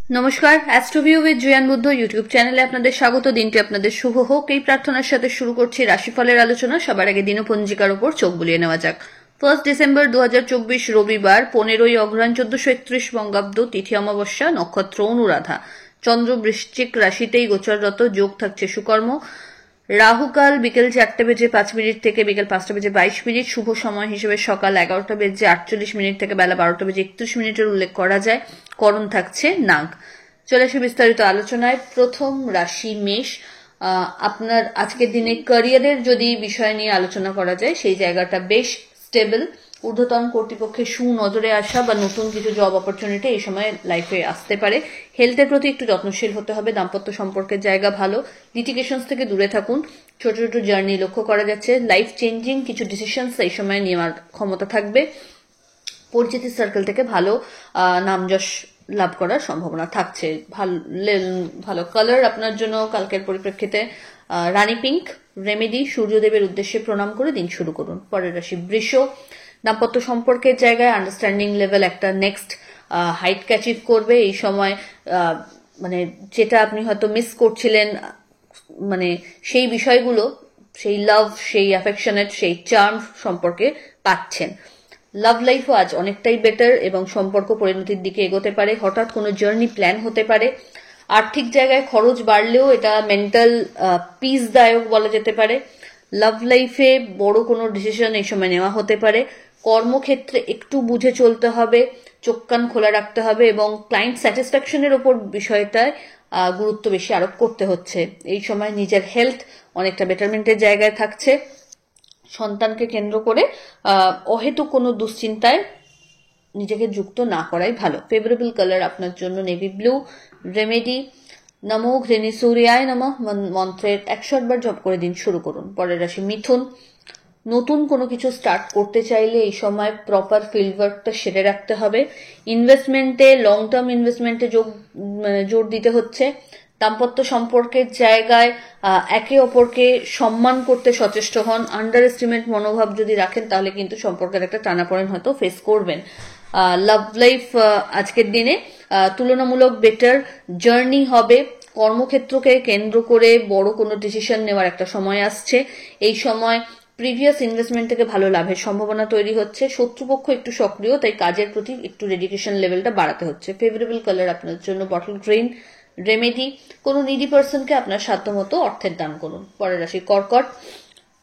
নমস্কার, অ্যাস্ট্রোভিউ with জয়ান Buddha YouTube চ্যানেলে আপনাদের স্বাগত। দিনটি আপনাদের শুভ হোক এই প্রার্থনার সাথে শুরু করছি রাশিফলের আলোচনা। সবার আগে দিনপঞ্জিকার উপর চোখ বুলিয়ে নেওয়া যাক। 1 ডিসেম্বর 2024 রবিবার, 15ই অগ্রহায়ণ 1431 বঙ্গাব্দ, তিথি অমাবস্যা, নক্ষত্র অনুরাধা, চন্দ্র বৃশ্চিক রাশিতেই গোচররত, যোগ থাকছে সুকর্ম। রাহুকাল বিকেল 4:05 থেকে বিকেল 5:22, শুভ সময় হিসেবে সকাল 11:48 থেকে বেলা 12:31 উল্লেখ করা যায়। করণ থাকছে নাগ। চলে আসে বিস্তারিত আলোচনায়। প্রথম রাশি মেষ। আপনার আজকের দিনে ক্যারিয়ারের যদি বিষয় নিয়ে আলোচনা করা যায়, সেই জায়গাটা বেশ স্টেবল। ঊর্ধ্বতন কর্তৃপক্ষের সুনজরে আসা বা নতুন কিছু জব অপরচুনিটি এই সময় লাইফে আসতে পারে। হেলথের প্রতি একটু যত্নশীল হতে হবে। দাম্পত্য সম্পর্কের জায়গা ভালো। লিটিগেশনস থেকে দূরে থাকুন। ছোট ছোট জার্নি লক্ষ্য করা যাচ্ছে। লাইফ চেঞ্জিং কিছু ডিসিশনস এই সময় নেওয়ার ক্ষমতা থাকবে। পরিচিতি সার্কেল থেকে ভালো নামযশ লাভ করার সম্ভাবনা থাকছে। ভালো কালার আপনার জন্য কালকের পরিপ্রেক্ষিতে রানী পিঙ্ক। রেমেডি, সূর্যদেবের উদ্দেশ্যে প্রণাম করে দিন শুরু করুন। পরের রাশি বৃষ। দাম্পত্য সম্পর্কের জায়গায় আন্ডারস্ট্যান্ডিং লেভেল একটা নেক্সট হাইট অ্যাচিভ করবে এই সময়। মানে যেটা আপনি হয়তো মিস করছিলেন, মানে সেই বিষয়গুলো, সেই লাভ, সেই অ্যাফেকশনেট, সেই চার্ম সম্পর্কে পাচ্ছেন। লাভ লাইফও আজ অনেকটাই বেটার এবং সম্পর্ক পরিণতির দিকে এগোতে পারে। হঠাৎ কোনো জার্নি প্ল্যান হতে পারে। আর্থিক জায়গায় খরচ বাড়লেও এটা মেন্টাল পিসদায়ক বলা যেতে পারে। লাভ লাইফে বড় কোনো ডিসিশন এই সময় নেওয়া হতে পারে। কর্মক্ষেত্রে একটু বুঝে চলতে হবে, চোখ কান খোলা রাখতে হবে এবং ক্লায়েন্ট স্যাটিসফ্যাকশনের ওপর বিষয়টায় গুরুত্ব বেশি আরোপ করতে হচ্ছে। এই সময় নিজের হেলথ অনেকটা বেটারমেন্টের জায়গায় থাকছে। সন্তানকে কেন্দ্র করে অহেতুক কোনো দুশ্চিন্তায় নিজেকে যুক্ত না করাই ভালো। ফেভারেবল কালার আপনার জন্য নেভি ব্লু। রেমেডি, নমো ঘৃণী সূর্যায় নমঃ মন্ত্রের 108 বার জপ করে দিন শুরু করুন। পরের রাশি মিথুন। নতুন কোনো কিছু স্টার্ট করতে চাইলে এই সময় প্রপার ফিল্ড ওয়ার্কটা সেরে রাখতে হবে। ইনভেস্টমেন্টে, লং টার্ম ইনভেস্টমেন্টে জোর দিতে হচ্ছে। দাম্পত্য সম্পর্কের জায়গায় একে অপরকে সম্মান করতে সচেষ্ট হন। আন্ডার এস্টিমেট মনোভাব যদি রাখেন তাহলে কিন্তু সম্পর্কের একটা টানাপোড়েন হয়তো ফেস করবেন। লাভ লাইফ আজকের দিনে তুলনামূলক বেটার জার্নি হবে। কর্মক্ষেত্রকে কেন্দ্র করে বড় কোনো ডিসিশন নেওয়ার একটা সময় আসছে। এই সময় প্রিভিয়াস ইনভেস্টমেন্ট থেকে ভালো লাভের সম্ভাবনা তৈরি হচ্ছে। শত্রুপক্ষ একটু সক্রিয়, তাই কাজের প্রতি একটু ডেডিকেশন লেভেলটা বাড়াতে হচ্ছে। ফেভারেবল কালার আপনার জন্য বটল গ্রিন। রেমেডি, কোনো নিডি পার্সনকে আপনার সাধ্যমতো অর্থের দান করুন। পরের রাশি কর্কট।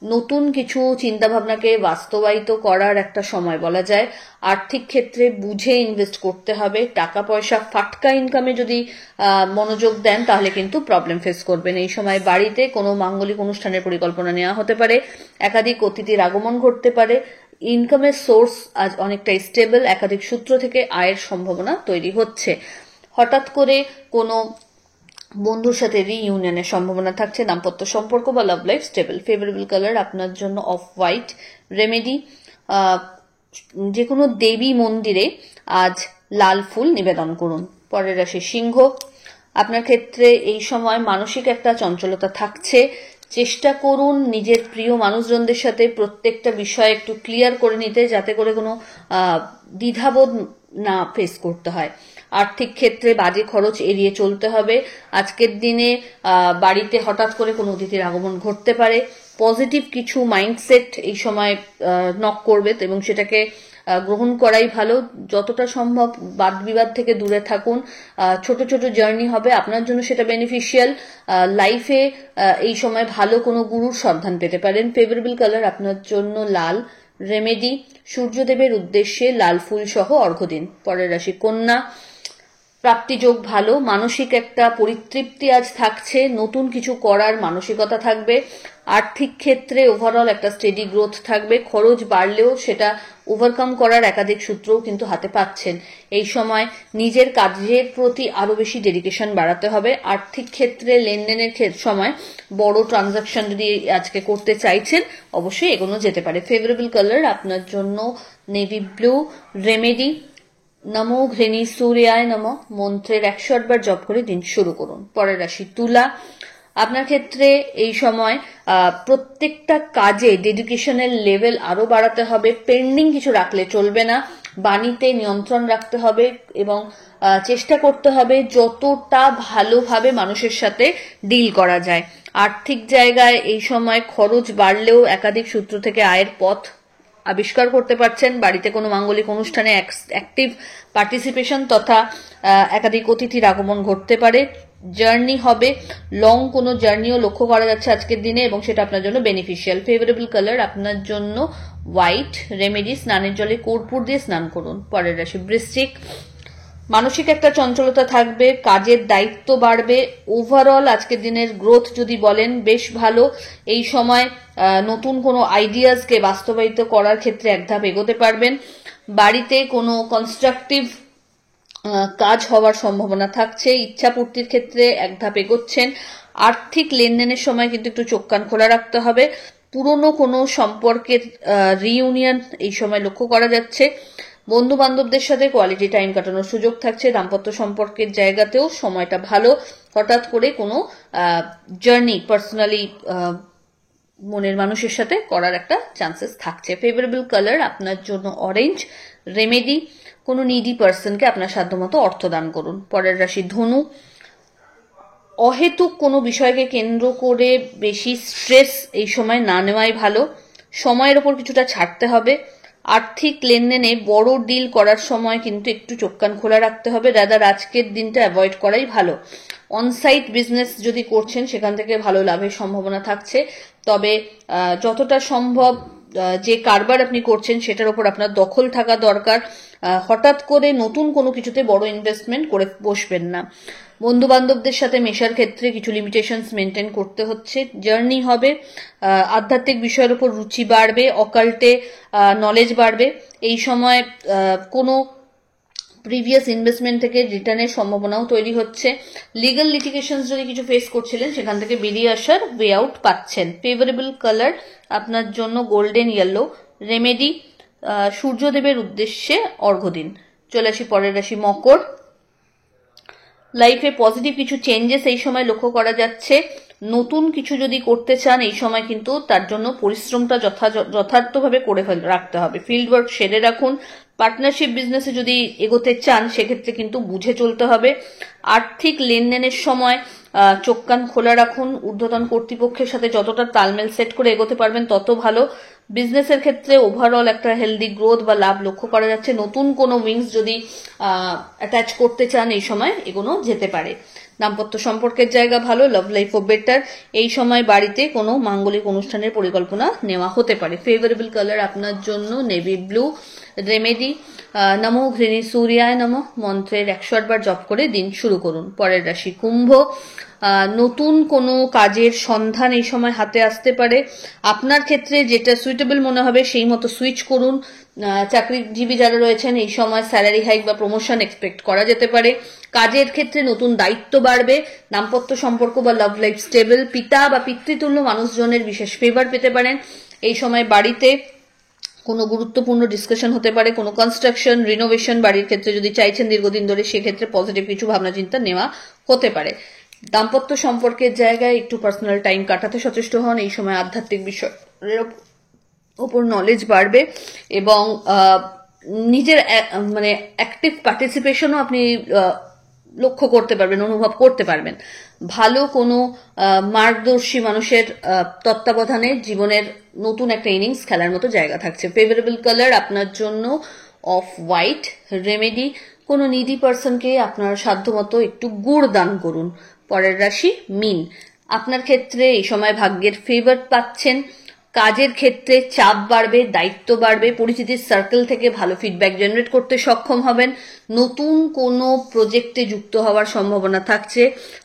নতুন কিছু চিন্তাভাবনাকে বাস্তবায়িত করার একটা সময় বলা যায়। আর্থিক ক্ষেত্রে বুঝে ইনভেস্ট করতে হবে। টাকা পয়সা ফাটকা ইনকামে যদি মনোযোগ দেন তাহলে কিন্তু প্রবলেম ফেস করবেন। এই সময় বাড়িতে কোনো মাঙ্গলিক অনুষ্ঠানের পরিকল্পনা নেওয়া হতে পারে। একাধিক অতিথির আগমন ঘটতে পারে। ইনকামের সোর্স আজ অনেকটাই স্টেবল। একাধিক সূত্র থেকে আয়ের সম্ভাবনা তৈরি হচ্ছে। হঠাৎ করে কোনো বন্ধুর সাথে রিইউনিয়নের সম্ভাবনা থাকছে। দাম্পত্য সম্পর্ক বা love life stable. Favourable colour আপনার জন্য অফ হোয়াইট। রেমেডি, যে কোনো দেবী মন্দিরে আজ লাল ফুল নিবেদন করুন। পরের রাশি সিংহ। আপনার ক্ষেত্রে এই সময় মানসিক একটা চঞ্চলতা থাকছে। চেষ্টা করুন নিজের প্রিয় মানুষজনদের সাথে প্রত্যেকটা বিষয় একটু ক্লিয়ার করে নিতে, যাতে করে কোনো দ্বিধাবোধ না ফেস করতে হয়। আর্থিক ক্ষেত্রে বাজে খরচ এড়িয়ে চলতে হবে। আজকের দিনে বাড়িতে হঠাৎ করে কোনো অতিথির আগমন ঘটতে পারে। পজিটিভ কিছু মাইন্ডসেট এই সময় নক করবে এবং সেটাকে গ্রহণ করাই ভালো। যতটা সম্ভব বাদ বিবাদ থেকে দূরে থাকুন। ছোট ছোট জার্নি হবে আপনার জন্য, সেটা বেনিফিশিয়াল। লাইফে এই সময় ভালো কোনো গুরুর সন্ধান পেতে পারেন। ফেভারেবল কালার আপনার জন্য লাল। রেমেডি, সূর্যদেবের উদ্দেশ্যে লাল ফুল সহ অর্ঘ্য দিন। পরের রাশি কন্যা। প্রাপ্তিযোগ ভালো। মানসিক একটা পরিতৃপ্তি আজ থাকছে। নতুন কিছু করার মানসিকতা থাকবে। আর্থিক ক্ষেত্রে ওভারঅল একটা স্টেডি গ্রোথ থাকবে। খরচ বাড়লেও সেটা ওভারকাম করার একাধিক সূত্রও কিন্তু হাতে পাচ্ছেন। এই সময় নিজের কাজের প্রতি আরো বেশি ডেডিকেশন বাড়াতে হবে। আর্থিক ক্ষেত্রে লেনদেনের সময় বড় ট্রানজাকশন যদি আজকে করতে চাইছেন অবশ্যই এগোনো যেতে পারে। ফেভারেবল কালার আপনার জন্য নেভি ব্লু। রেমেডি, নমো ঘৃণী সূর্যায় নমঃ মন্ত্রের 108 বার জপ করে দিন শুরু করুন। পরের রাশি তুলা। আপনার ক্ষেত্রে এই সময় প্রত্যেকটা কাজে ডেডিকেশনের লেভেল আরো বাড়াতে হবে। পেন্ডিং কিছু রাখলে চলবে না। বাণীতে নিয়ন্ত্রণ রাখতে হবে এবং চেষ্টা করতে হবে যতটা ভালোভাবে মানুষের সাথে ডিল করা যায়। আর্থিক জায়গায় এই সময় খরচ বাড়লেও একাধিক সূত্র থেকে আয়ের পথ আবিষ্কার করতে পারছেন। বাড়িতে কোনো মাঙ্গলিক অনুষ্ঠানে অ্যাক্টিভ পার্টিসিপেশন তথা একাধিক অতিথির আগমন ঘটতে পারে। জার্নি হবে, লং কোনো জার্নিও লক্ষ্য করা যাচ্ছে আজকের দিনে এবং সেটা আপনার জন্য বেনিফিশিয়াল। ফেভারেবল কালার আপনার জন্য হোয়াইট। রেমেডি, স্নানের জলে কর্পূর দিয়ে স্নান করুন। পরের রাশি বৃশ্চিক। মানসিক একটা চঞ্চলতা থাকবে, কাজের দায়িত্ব বাড়বে। ওভারঅল আজকের দিনের গ্রোথ যদি বলেন বেশ ভালো। এই সময় নতুন কোনো আইডিয়াসকে বাস্তবায়িত করার ক্ষেত্রে এক ধাপ এগোতে পারবেন। বাড়িতে কোনো কনস্ট্রাকটিভ কাজ হওয়ার সম্ভাবনা থাকছে। ইচ্ছা পূর্তির ক্ষেত্রে এক ধাপ এগোচ্ছেন। আর্থিক লেনদেনের সময় কিন্তু একটু চোখ কান খোলা রাখতে হবে। পুরনো কোনো সম্পর্কের রিইউনিয়ন এই সময় লক্ষ্য করা যাচ্ছে। বন্ধু বান্ধবদের সাথে কোয়ালিটি টাইম কাটানোর সুযোগ থাকছে। দাম্পত্য সম্পর্কের জায়গাতেও সময়টা ভালো। হঠাৎ করে কোনো জার্নি পার্সোনালি মনের মানুষের সাথে করার একটা চান্সেস থাকছে। ফেভারেবল কালার আপনার জন্য অরেঞ্জ। রেমেডি, কোনো নিডি পার্সনকে আপনার সাধ্যমতো অর্থ দান করুন। পরের রাশি ধনু। অহেতুক কোনো বিষয়কে কেন্দ্র করে বেশি স্ট্রেস এই সময় না নেওয়াই ভালো। সময়ের ওপর কিছুটা ছাড়তে হবে। আর্থিক লেনদেনে বড় ডিল করার সময় কিন্তু একটু চোখ কান খোলা রাখতে হবে। রাদার আজকের দিনটা অ্যাভয়েড করাই ভালো। অনসাইট বিজনেস যদি করছেন সেখান থেকে ভালো লাভের সম্ভাবনা থাকছে। তবে যতটা সম্ভব যে কারবার আপনি করছেন সেটার উপর আপনার দখল থাকা দরকার। হঠাৎ করে নতুন কোনো কিছুতে বড় ইনভেস্টমেন্ট করে বসবেন না। বন্ধু বান্ধবদের সাথে মেশার ক্ষেত্রে কিছু লিমিটেশনস মেনটেন করতে হচ্ছে। জার্নি হবে, আধ্যাত্মিক বিষয়ের উপর রুচি বাড়বে, অকাল্টে নলেজ বাড়বে। এই সময় কোনো প্রিভিয়াস ইনভেস্টমেন্ট থেকে রিটার্নের সম্ভাবনাও তৈরি হচ্ছে। লিগাল লিটিগেশনস যদি কিছু ফেস করছিলেন সেখান থেকে বেরিয়ে আসার ওয়ে আউট পাচ্ছেন। ফেভারেবল কালার আপনার জন্য গোল্ডেন ইয়েলো। রেমেডি, সূর্যদেবের উদ্দেশ্যে অর্ঘ্য দিন। চলে আসি পরের রাশি মকর। লাইফে পজিটিভ কিছু চেঞ্জেস এই সময় লক্ষ্য করা যাচ্ছে। নতুন কিছু যদি করতে চান এই সময় কিন্তু তার জন্য পরিশ্রমটা যথার্থভাবে করে রাখতে হবে। ফিল্ড ওয়ার্ক সেরে রাখুন। পার্টনারশিপ বিজনেসে যদি এগোতে চান সেক্ষেত্রে কিন্তু বুঝে চলতে হবে। আর্থিক লেনদেনের সময় চোখ কান খোলা রাখুন। ঊর্ধ্বতন কর্তৃপক্ষের সাথে যতটা তালমেল সেট করে এগোতে পারবেন তত ভালো। বিজনেসের ক্ষেত্রে ওভারঅল একটা হেলদি গ্রোথ বা লাভ লক্ষ্য করা যাচ্ছে। নতুন কোনো উইংস যদি অ্যাটাচ করতে চান এই সময় এগোনো যেতে পারে। দাম্পত্য সম্পর্কের জায়গা ভালো, লাভ লাইফও বেটার। এই সময় বাড়িতে কোনো মাঙ্গলিক অনুষ্ঠানের পরিকল্পনা নেওয়া হতে পারে। ফেভারেবল কালার আপনার জন্য নেভি ব্লু। রেমেডি, নমো ঘৃণী সূর্যায় নমঃ মন্ত্রের 108 বার জপ করে দিন শুরু করুন। পরের রাশি কুম্ভ। নতুন কোনো কাজের সন্ধান এই সময় হাতে আসতে পারে। আপনার ক্ষেত্রে যেটা সুইটেবল মনে হবে সেই মতো সুইচ করুন। চাকরিজীবী যারা রয়েছেন এই সময় স্যালারি হাইক বা প্রমোশন এক্সপেক্ট করা যেতে পারে। কাজের ক্ষেত্রে নতুন দায়িত্ব বাড়বে। দাম্পত্য সম্পর্ক বা লাভ লাইফ স্টেবল। পিতা বা পিতৃতুল্য মানুষজনের বিশেষ ফেভার পেতে পারেন। এই সময় বাড়িতে কোনো গুরুত্বপূর্ণ ডিসকাশন হতে পারে। কোনো কনস্ট্রাকশন, রিনোভেশন বাড়ির ক্ষেত্রে যদি চাইছেন দীর্ঘদিন ধরে সেক্ষেত্রে পজিটিভ কিছু ভাবনা চিন্তা নেওয়া হতে পারে। দাম্পত্য সম্পর্কের জায়গায় একটু পার্সোনাল টাইম কাটাতে সচেষ্ট হন। এই সময় আধ্যাত্মিক বিষয়ের ওপর নলেজ বাড়বে এবং নিজের মানে অ্যাক্টিভ পার্টিসিপেশনও আপনি লক্ষ্য করতে পারবেন, অনুভব করতে পারবেন। ভালো কোনো মার্গদর্শী মানুষের তত্ত্বাবধানে জীবনের নতুন একটা ইনিংস খেলার মতো জায়গা থাকছে। ফেভারেবল কালার আপনার জন্য অফ হোয়াইট। রেমেডি, কোনো নিডি পার্সনকে আপনার সাধ্যমতো একটু গুড় দান করুন। পরের রাশি মীন। আপনার ক্ষেত্রে এই সময় ভাগ্যের ফেভার পাচ্ছেন। কাজের ক্ষেত্রে চাপ বাড়বে, দায়িত্ব বাড়বে। পরিচিতির সার্কেল থেকে ভালো ফিডব্যাক জেনারেট করতে সক্ষম হবেন। নতুন কোনো প্রজেক্টে যুক্ত হওয়ার সম্ভাবনা থাকছে।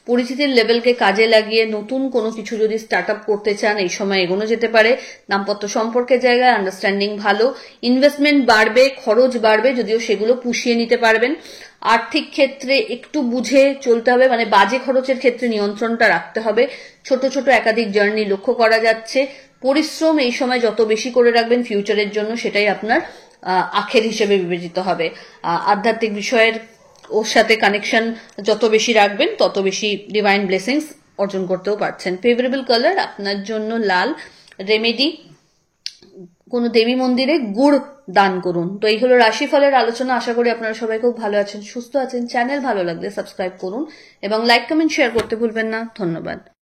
পরিচিতির লেভেলকে কাজে লাগিয়ে নতুন কোনো কিছু যদি স্টার্ট আপ করতে চান এই সময় এগোনো যেতে পারে। দাম্পত্য সম্পর্কের জায়গায় আন্ডারস্ট্যান্ডিং ভালো। ইনভেস্টমেন্ট বাড়বে, খরচ বাড়বে, যদিও সেগুলো পুষিয়ে নিতে পারবেন। আর্থিক ক্ষেত্রে একটু বুঝে চলতে হবে, মানে বাজে খরচের ক্ষেত্রে নিয়ন্ত্রণটা রাখতে হবে। ছোট ছোট একাধিক জার্নি লক্ষ্য করা যাচ্ছে। পরিশ্রম এই সময় যত বেশি করে রাখবেন ফিউচারের জন্য সেটাই আপনার আখের হিসেবে বিবেচিত হবে। আধ্যাত্মিক বিষয়ের ওর সাথে কানেকশন যত বেশি রাখবেন তত বেশি ডিভাইন ব্লেসিংস অর্জন করতেও পারছেন। ফেভারেবল কালার আপনার জন্য লাল। রেমেডি, কোনো দেবী মন্দিরে গুড় দান করুন। তো এই হলো রাশিফলের আলোচনা। আশা করি আপনারা সবাই খুব ভালো আছেন, সুস্থ আছেন। চ্যানেল ভালো লাগলে সাবস্ক্রাইব করুন এবং লাইক কমেন্ট শেয়ার করতে ভুলবেন না। ধন্যবাদ।